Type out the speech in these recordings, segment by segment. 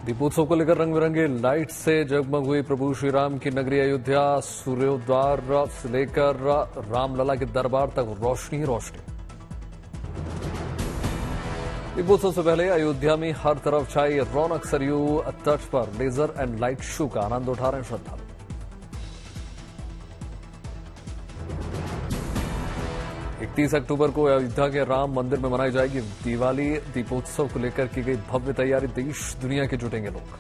दीपोत्सव को लेकर रंग बिरंगे लाइट से जगमग हुई प्रभु श्री राम की नगरी अयोध्या। सूर्योद्वार से लेकर रामलला के दरबार तक रोशनी ही रोशनी। दीपोत्सव से पहले अयोध्या में हर तरफ छाई रौनक। सरयू तट पर लेजर एंड लाइट शो का आनंद उठा रहे हैं श्रद्धालु। 31 अक्टूबर को अयोध्या के राम मंदिर में मनाई जाएगी दिवाली। दीपोत्सव को लेकर की गई भव्य तैयारी। देश दुनिया के जुटेंगे लोग।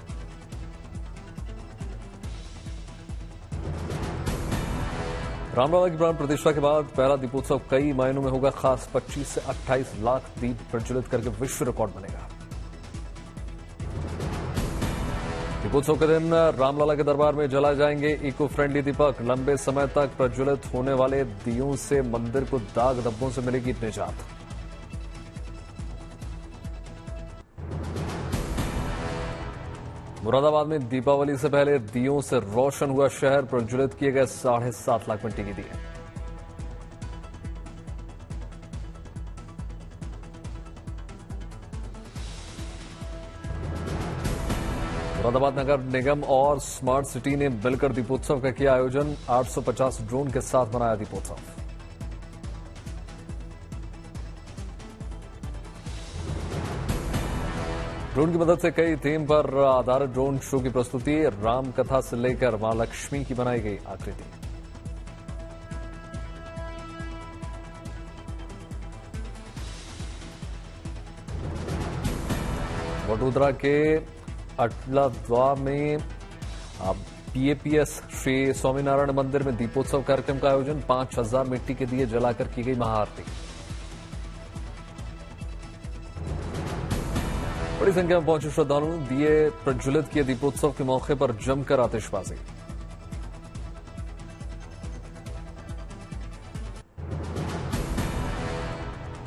रामलला की प्राण प्रतिष्ठा के बाद पहला दीपोत्सव कई मायनों में होगा खास। 25 से 28 लाख दीप प्रज्वलित करके विश्व रिकॉर्ड बनेगा। दीपोत्सव के दिन रामलला के दरबार में जलाए जाएंगे इको फ्रेंडली दीपक। लंबे समय तक प्रज्वलित होने वाले दियों से मंदिर को दाग धब्बों से मिलेगी निजात। मुरादाबाद में दीपावली से पहले दियों से रोशन हुआ शहर। प्रज्वलित किए गए 7.5 लाख मिट्टी के दिए। मुरादाबाद नगर निगम और स्मार्ट सिटी ने मिलकर दीपोत्सव का किया आयोजन। 850 ड्रोन के साथ मनाया दीपोत्सव। ड्रोन की मदद से कई थीम पर आधारित ड्रोन शो की प्रस्तुति। राम कथा से लेकर मां लक्ष्मी की बनाई गई आकृति। वडोदरा के अटलाद्वा में पीएपीएस श्री स्वामीनारायण मंदिर में दीपोत्सव कार्यक्रम का आयोजन। 5000 मिट्टी के दिए जलाकर की गई महाआरती। बड़ी संख्या में पहुंचे श्रद्धालु। दिए प्रज्वलित किए दीपोत्सव के मौके पर जमकर आतिशबाजी।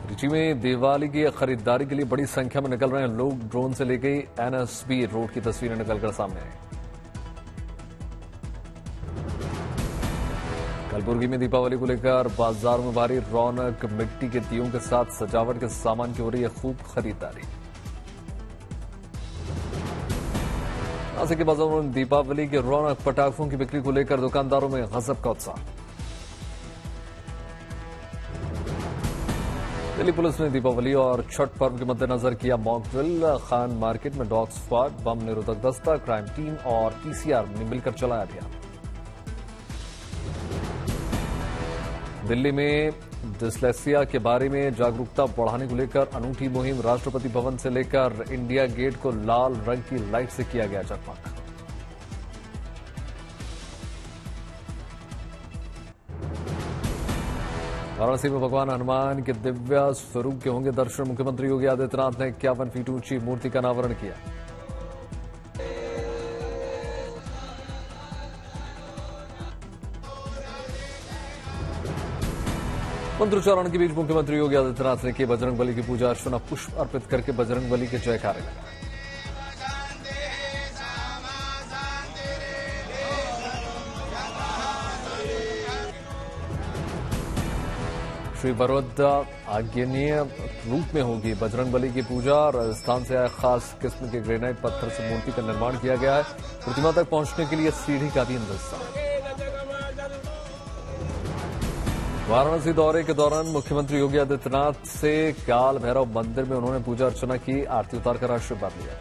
रिची में दिवाली की खरीदारी के लिए बड़ी संख्या में निकल रहे हैं लोग। ड्रोन से ली गई एनएसबी रोड की तस्वीरें निकलकर सामने आई। कलबुर्गी में दीपावली को लेकर बाजारों में भारी रौनक। मिट्टी के दियों के साथ सजावट के सामान की हो रही है खूब खरीदारी। नासिक के बाजारों में दीपावली के रौनक। पटाखों की बिक्री को लेकर दुकानदारों में गजब का उत्साह। दिल्ली पुलिस ने दीपावली और छठ पर्व के मद्देनजर किया मॉक ड्रिल। खान मार्केट में डॉग स्क्वाड, बम निरोधक दस्ता, क्राइम टीम और पीसीआर ने मिलकर चलाया अभियान। दिल्ली में डिस्लेक्सिया के बारे में जागरूकता बढ़ाने को लेकर अनूठी मुहिम। राष्ट्रपति भवन से लेकर इंडिया गेट को लाल रंग की लाइट से किया गया जगमग। वाराणसी में भगवान हनुमान के दिव्य स्वरूप के होंगे दर्शन। मुख्यमंत्री योगी आदित्यनाथ ने 51 फीट ऊंची मूर्ति का अनावरण किया। मंत्रोच्चारण के बीच मुख्यमंत्री योगी आदित्यनाथ ने की बजरंगबली की पूजा अर्चना। पुष्प अर्पित करके बजरंगबली के जयकारे लगाए। श्री बरवद आग्नेय रूप में होगी बजरंगबली की पूजा। राजस्थान से आए खास किस्म के ग्रेनाइट पत्थर से मूर्ति का निर्माण किया गया है। प्रतिमा तक पहुंचने के लिए सीढ़ी का भी इंतजाम। वाराणसी दौरे के दौरान मुख्यमंत्री योगी आदित्यनाथ से काल भैरव मंदिर में उन्होंने पूजा अर्चना की। आरती उतारकर आशीर्वाद लिया।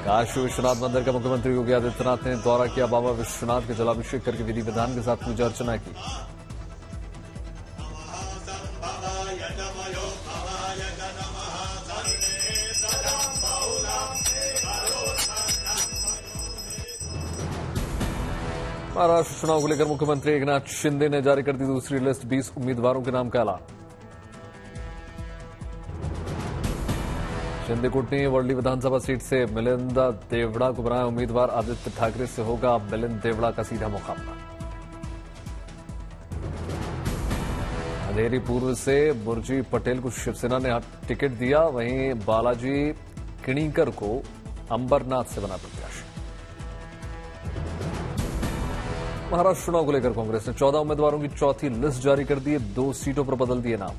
काशी विश्वनाथ मंदिर का मुख्यमंत्री योगी आदित्यनाथ ने दौरा किया। बाबा विश्वनाथ के जलाभिषेक करके विधि विधान के साथ पूजा अर्चना की। महाराष्ट्र चुनाव को लेकर मुख्यमंत्री एकनाथ शिंदे ने जारी कर दी दूसरी लिस्ट। 20 उम्मीदवारों के नाम का ऐलान। शिंदेकोट ने वर्ली विधानसभा सीट से मिलिंद देवड़ा को बनाया उम्मीदवार। आदित्य ठाकरे से होगा मिलिंद देवड़ा का सीधा मुकाबला। अंधेरी पूर्व से बुर्जी पटेल को शिवसेना ने टिकट दिया। वहीं बालाजी किणीकर को अंबरनाथ से बना प्रत्याशी। महाराष्ट्र चुनाव को लेकर कांग्रेस ने 14 उम्मीदवारों की चौथी लिस्ट जारी कर दी। 2 सीटों पर बदल दिए नाम।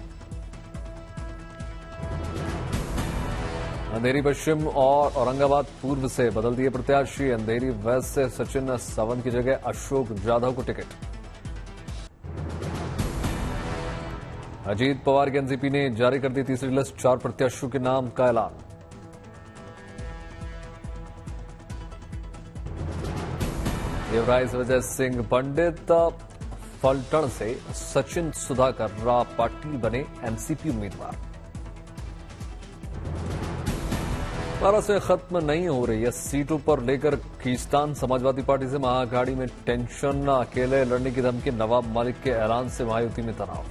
अंधेरी पश्चिम और औरंगाबाद पूर्व से बदल दिए प्रत्याशी। अंधेरी वेस्ट से सचिन सावंत की जगह अशोक जाधव को टिकट। अजीत पवार की एनसीपी ने जारी कर दी तीसरी लिस्ट, 4 प्रत्याशियों के नाम का ऐलान। देवराज विजय सिंह पंडित फलटण से सचिन सुधाकर पाटिल बने एनसीपी उम्मीदवार। महाराष्ट्र में खत्म नहीं हो रही है सीटों पर लेकर खींचतान। समाजवादी पार्टी से महाअघाड़ी में टेंशन, अकेले लड़ने की धमकी। नवाब मलिक के ऐलान से महायुति में तनाव।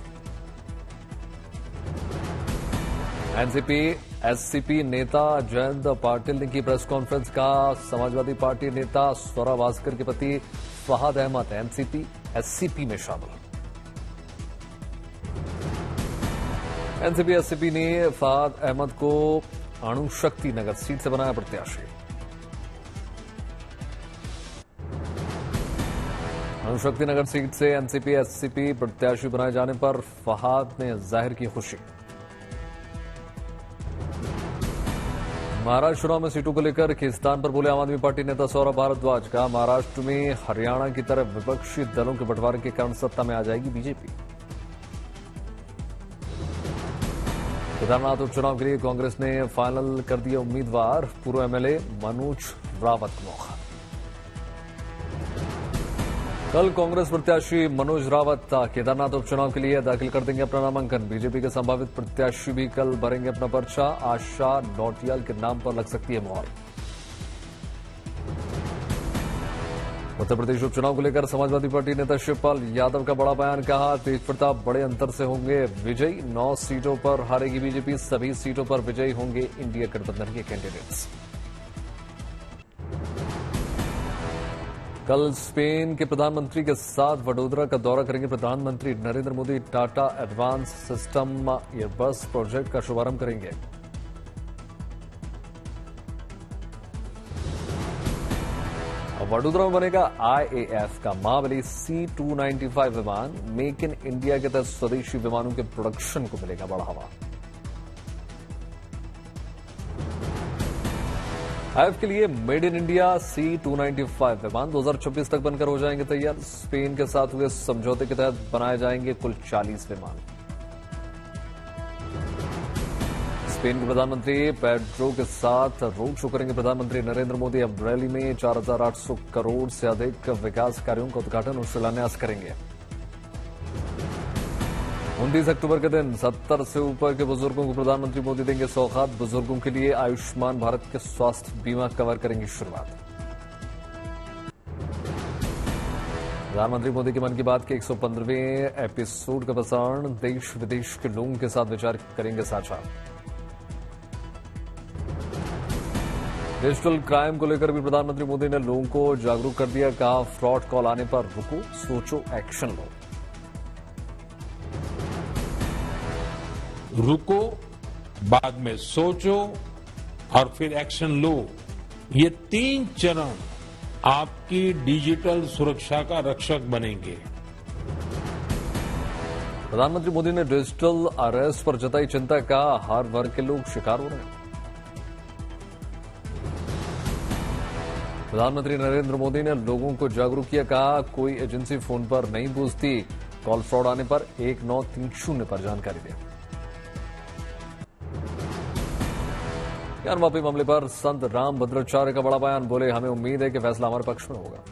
एनसीपी एससीपी नेता जयंत पाटिल ने की प्रेस कॉन्फ्रेंस। कहा समाजवादी पार्टी नेता स्वरा भास्कर के पति फहाद अहमद एनसीपी एससीपी में शामिल। एनसीपी एससीपी ने फहाद अहमद को अणुशक्ति नगर सीट से बनाया प्रत्याशी। अणुशक्ति नगर सीट से एनसीपी एससीपी प्रत्याशी बनाए जाने पर फहाद ने जाहिर की खुशी। महाराष्ट्र चुनाव में सीटों को लेकर खींचतान पर बोले आम आदमी पार्टी नेता सौरभ भारद्वाज। कहा महाराष्ट्र में हरियाणा की तरह विपक्षी दलों के बंटवारे के कारण सत्ता में आ जाएगी बीजेपी। केदारनाथ उपचुनाव के लिए कांग्रेस ने फाइनल कर दिया उम्मीदवार। पूर्व एमएलए मनोज रावत को मौका। कल कांग्रेस प्रत्याशी मनोज रावत केदारनाथ उपचुनाव के लिए दाखिल कर देंगे अपना नामांकन। बीजेपी के संभावित प्रत्याशी भी कल भरेंगे अपना पर्चा। आशा नौटियाल के नाम पर लग सकती है मोहर। उत्तर प्रदेश उपचुनाव को लेकर समाजवादी पार्टी नेता शिवपाल यादव का बड़ा बयान। कहा तेज प्रताप बड़े अंतर से होंगे विजयी। 9 सीटों पर हारेगी बीजेपी, सभी सीटों पर विजयी होंगे इंडिया गठबंधन के कैंडिडेट्स। कल स्पेन के प्रधानमंत्री के साथ वडोदरा का दौरा करेंगे प्रधानमंत्री Narendra Modi. Tata advance system Airbus project का शुभारंभ करेंगे। वडोदरा में बनेगा आईएएफ का महाबली C-295 विमान। मेक इन इंडिया के तहत स्वदेशी विमानों के प्रोडक्शन को मिलेगा बढ़ावा। आईएएफ के लिए मेड इन इंडिया C-295 विमान 2026 तक बनकर हो जाएंगे तैयार। स्पेन के साथ हुए समझौते के तहत बनाए जाएंगे कुल 40 विमान। स्पेन के प्रधानमंत्री पेड्रो के साथ रोड शो करेंगे प्रधानमंत्री नरेंद्र मोदी। अमरेली में 4,800 करोड़ से अधिक विकास कार्यों का उद्घाटन और शिलान्यास करेंगे। 29 अक्टूबर के दिन 70 से ऊपर के बुजुर्गों को प्रधानमंत्री मोदी देंगे सौगात। बुजुर्गों के लिए आयुष्मान भारत के स्वास्थ्य बीमा कवर करेंगी शुरुआत। प्रधानमंत्री मोदी के मन की बात के 115वें एपिसोड का प्रसारण। देश विदेश के लोगों के साथ विचार करेंगे साझा। डिजिटल क्राइम को लेकर भी प्रधानमंत्री मोदी ने लोगों को जागरूक कर दिया। कहा फ्रॉड कॉल आने पर रुको, सोचो, एक्शन लो। रुको, बाद में सोचो और फिर एक्शन लो। ये 3 चरण आपकी डिजिटल सुरक्षा का रक्षक बनेंगे। प्रधानमंत्री मोदी ने डिजिटल अरेस्ट पर जताई चिंता। का हर वर्ग के लोग शिकार हो रहे हैं। प्रधानमंत्री नरेंद्र मोदी ने लोगों को जागरूक किया। कहा कोई एजेंसी फोन पर नहीं पूछती, कॉल फ्रॉड आने पर 1930 पर जानकारी दें। ज्ञानवापी मामले पर संत रामभद्राचार्य का बड़ा बयान। बोले हमें उम्मीद है कि फैसला हमारे पक्ष में होगा।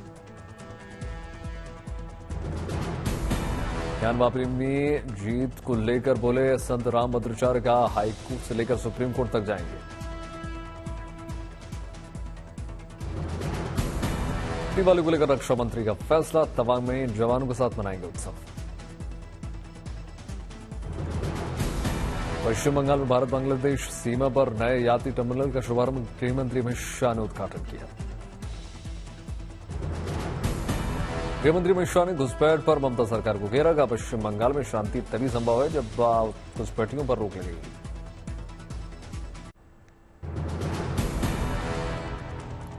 ज्ञानवापी में जीत को लेकर बोले संत रामभद्राचार्य का हाईकोर्ट से लेकर सुप्रीम कोर्ट तक जाएंगे। दिवाली को लेकर रक्षा मंत्री का फैसला। तवांग में जवानों के साथ मनाएंगे उत्सव। पश्चिम बंगाल में भारत बांग्लादेश सीमा पर नए यात्री टर्मिनल का शुभारंभ गृहमंत्री अमित शाह ने उद्घाटन किया। गृहमंत्री अमित शाह ने घुसपैठ पर ममता सरकार को घेरा। का पश्चिम बंगाल में शांति तभी संभव है जब घुसपैठियों पर रोक लगेगी।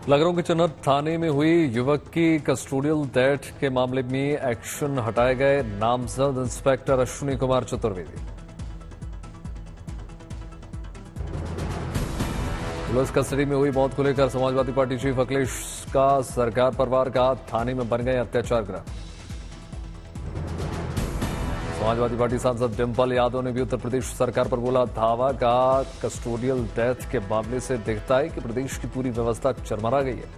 लखनऊ के चन्नत थाने में हुई युवक की कस्टोडियल डेथ के मामले में एक्शन हटाए गए नामजद inspector Ashwini Kumar Chaturvedi. Police custody में हुई मौत को लेकर समाजवादी पार्टी चीफ अखिलेश का सरकार परिवार का थाने में बन गए अत्याचार गृह। समाजवादी पार्टी सांसद डिंपल यादव ने भी उत्तर प्रदेश सरकार पर बोला धावा। कहा कस्टोडियल डेथ के मामले से दिखता है कि प्रदेश की पूरी व्यवस्था चरमरा गई है।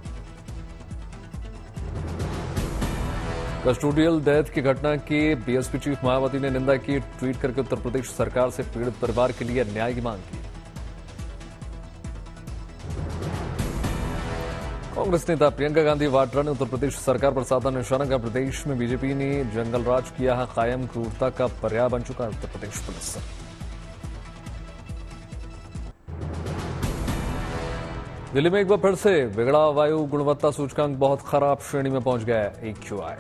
कस्टोडियल डेथ की घटना की बीएसपी चीफ मायावती ने निंदा की। ट्वीट करके उत्तर प्रदेश सरकार से पीड़ित परिवार के लिए न्याय की मांग की। कांग्रेस नेता प्रियंका गांधी वाड्रा ने उत्तर प्रदेश सरकार पर साधा निशाना का। प्रदेश में बीजेपी ने जंगल राज किया है कायम, क्रूरता का पर्याय बन चुका है उत्तर प्रदेश पुलिस। दिल्ली में एक बार फिर से बिगड़ा वायु गुणवत्ता सूचकांक बहुत खराब श्रेणी में पहुंच गया है AQI।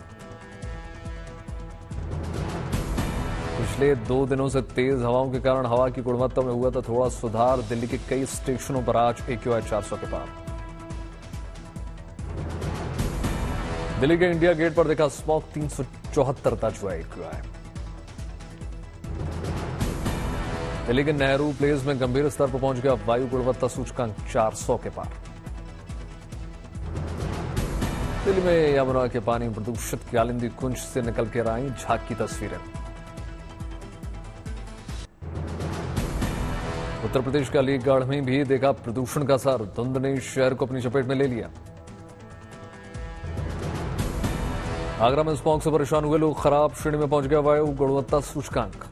पिछले 2 दिनों से तेज हवाओं के कारण हवा की गुणवत्ता में हुआ था थोड़ा सुधार। दिल्ली के कई स्टेशनों पर आज AQI 400 के पार। दिल्ली के इंडिया गेट पर देखा स्मॉग 374 तक हुआ AQI। दिल्ली के नेहरू प्लेस में गंभीर स्तर पर पहुंच गया वायु गुणवत्ता सूचकांक 400 के पार। दिल्ली में यमुना के पानी प्रदूषित कालिंदी कुंज से निकल कर आई झाग की तस्वीरें। उत्तर प्रदेश के अलीगढ़ में भी देखा प्रदूषण का असर। धुंध ने शहर को अपनी चपेट में ले लिया। आगरा में स्मॉग से परेशान हुए लोग, खराब श्रेणी में पहुंच गया वायु गुणवत्ता सूचकांक।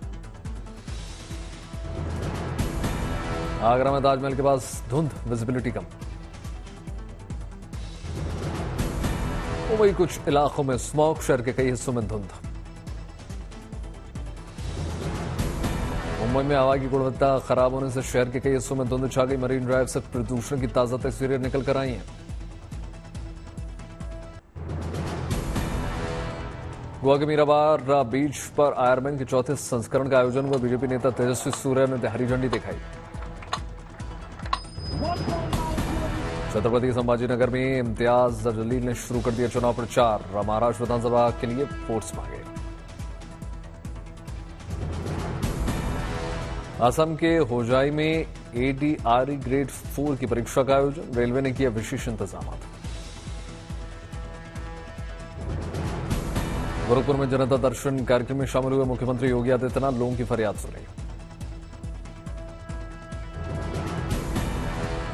आगरा में ताजमहल के पास धुंध, विजिबिलिटी कम। मुंबई कुछ इलाकों में स्मॉग, शहर के कई हिस्सों में धुंध। मुंबई में हवा की गुणवत्ता खराब होने से शहर के कई हिस्सों में धुंध छा गई। मरीन ड्राइव से प्रदूषण की ताजा तस्वीरें निकल कर आई हैं। गोवा के मीराबार बीच पर आयरमैन के चौथे संस्करण का आयोजन हुआ। बीजेपी नेता तेजस्वी सूर्य ने हरी झंडी दिखाई। छत्रपति संभाजीनगर में इम्तियाज जलील ने शुरू कर दिया चुनाव प्रचार। महाराष्ट्र विधानसभा के लिए वोट्स मांगे। असम के होजाई में ADRE ग्रेड 4 की परीक्षा का आयोजन। रेलवे ने किया विशेष इंतजाम। गोरखपुर में जनता दर्शन कार्यक्रम में शामिल हुए मुख्यमंत्री योगी आदित्यनाथ, लोगों की फरियाद सुनी।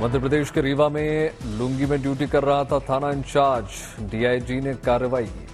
मध्य प्रदेश के रीवा में लुंगी में ड्यूटी कर रहा था थाना इंचार्ज। DIG ने कार्रवाई की।